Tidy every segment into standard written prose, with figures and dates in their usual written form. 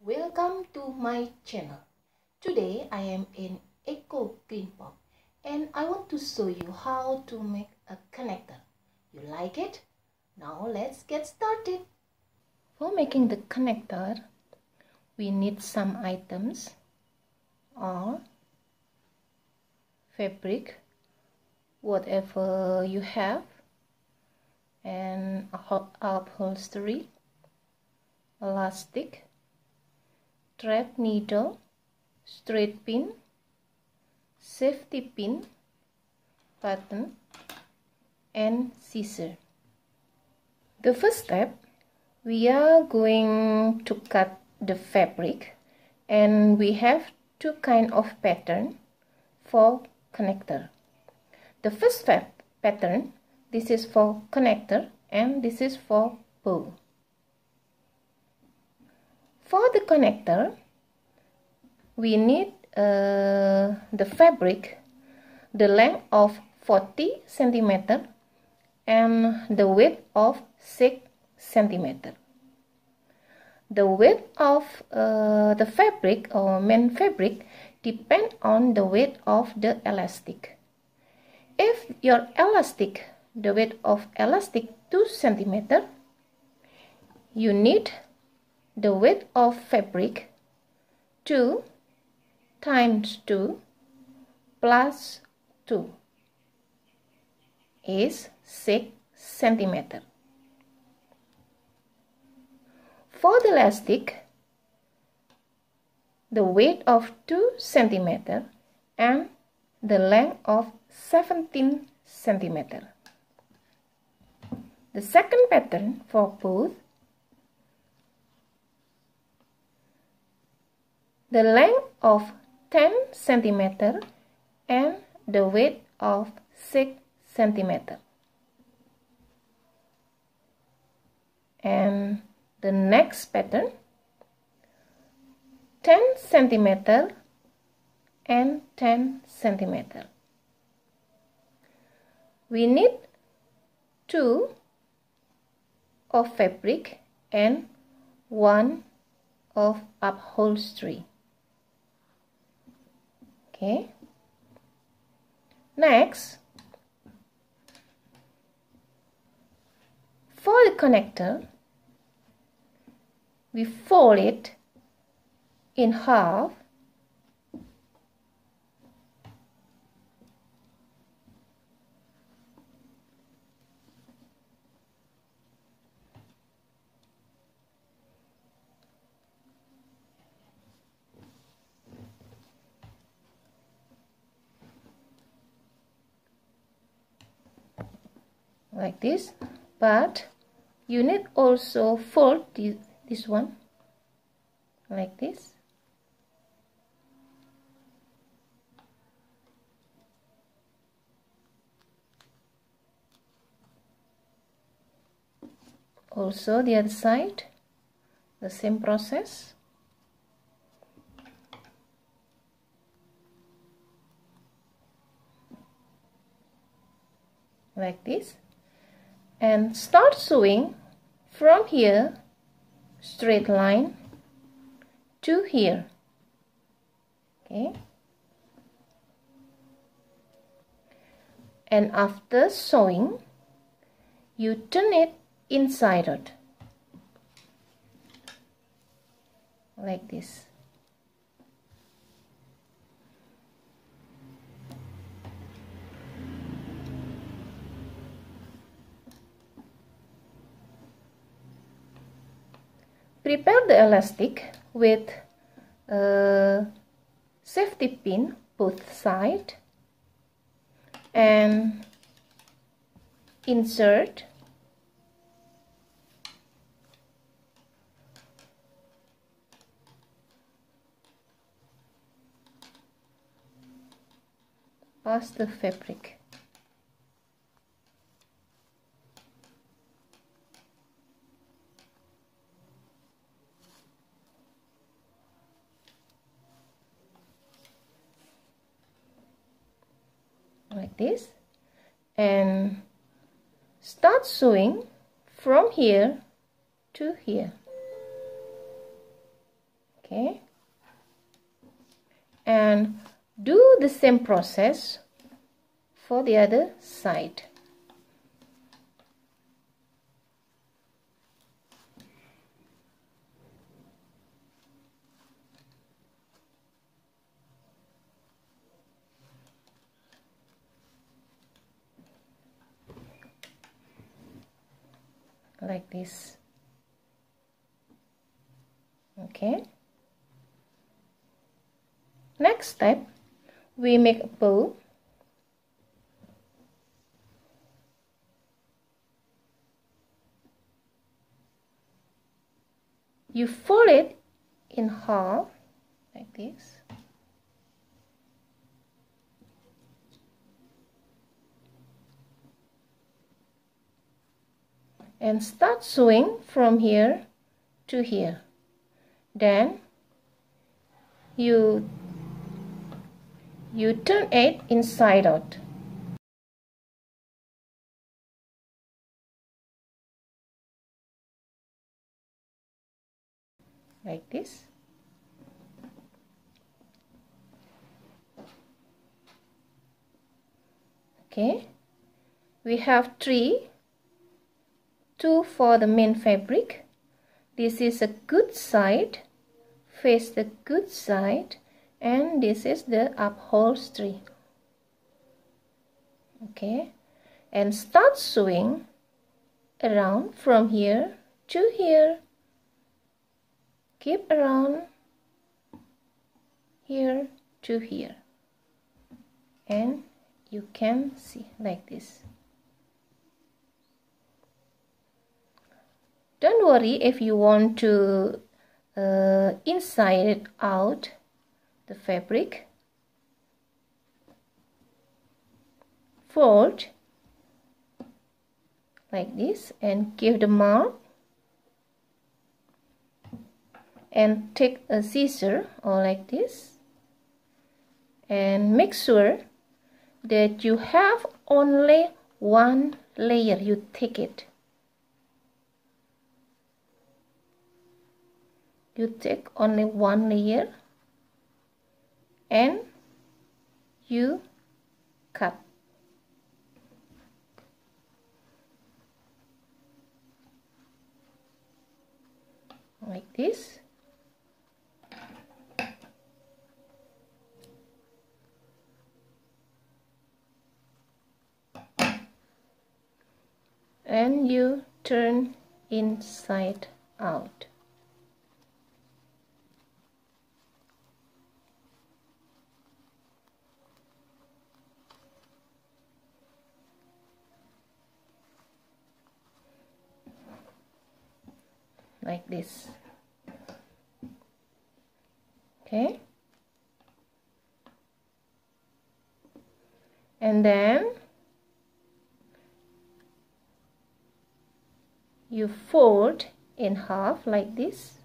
Welcome to my channel. Today I am in Eco Green Pop and I want to show you how to make a connector. You like it? Now let's get started. For making the connector, we need some items or fabric, whatever you have, and upholstery, elastic, thread needle, straight pin, safety pin, button, and scissor. The first step, we are going to cut the fabric, and we have two kinds of pattern for connector. The first pattern, this is for connector and this is for bow. For the connector, we need the fabric, the length of 40 cm and the width of 6 cm. The width of the fabric or main fabric depends on the width of the elastic. If your elastic, the width of elastic 2 cm, you need the width of fabric 2 times 2 plus 2 is 6 cm. For the elastic, the weight of 2 cm and the length of 17 cm. The second pattern for both, the length of 10 cm and the weight of 6 cm. And the next pattern, 10 cm and 10 cm. We need 2 of fabric and 1 of upholstery. Okay. Next, for the connector, we fold it in half . Like this, but you need also fold this one like this. Also the other side, the same process. Like this. And start sewing from here, straight line to here. Okay. And after sewing, you turn it inside out like this. Prepare the elastic with a safety pin both sides and insert past the fabric. Like this, and start sewing from here to here. Okay, and do the same process for the other side. Like this. Okay, next step, we make a bow. You fold it in half like this. And start sewing from here to here. Then you turn it inside out. Like this. Okay, we have two for the main fabric. This is a good side, face the good side, and this is the upholstery. Okay, and start sewing around from here to here. Keep around here to here, and you can see like this. Don't worry if you want to inside it out the fabric. Fold like this and give the mark, and take a scissor or like this, and make sure that you have only one layer. You take it. You take only one layer and you cut. Like this. And you turn inside out. Like this. Okay, and then you fold in half like this.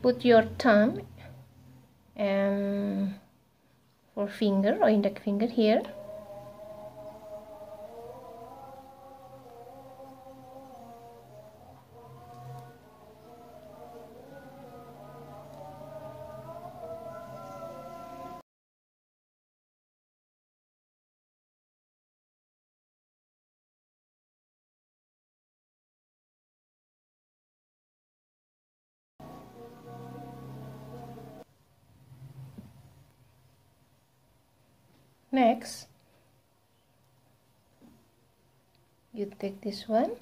Put your thumb and forefinger or index finger here. Next, you take this one,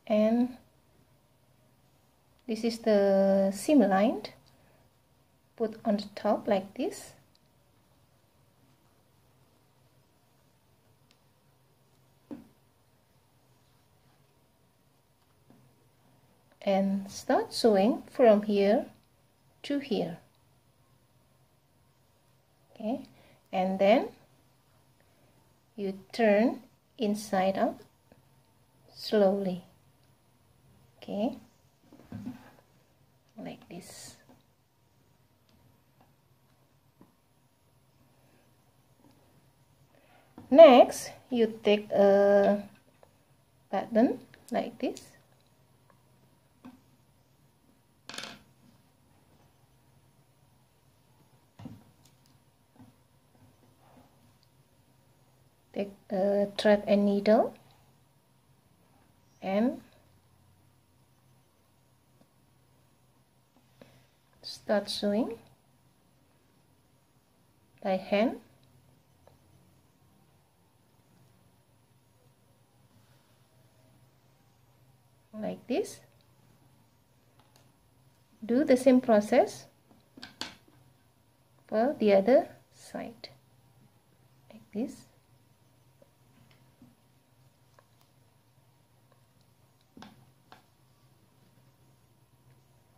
and this is the seam line. Put on the top like this. And start sewing from here to here. Okay, and then you turn inside out slowly. Okay, like this. Next, you take a pattern like this. Take a thread and needle and start sewing by hand. Like this. Do the same process for the other side. Like this.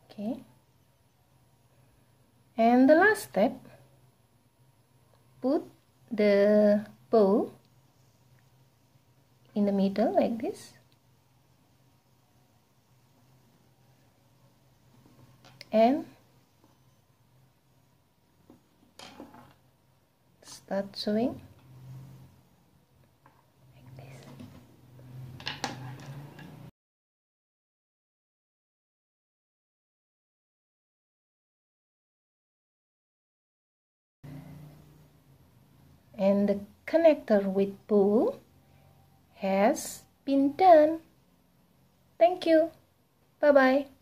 Okay. And the last step, put the bow in the middle like this. And start sewing like this. And the connector with bow has been done. Thank you. Bye bye.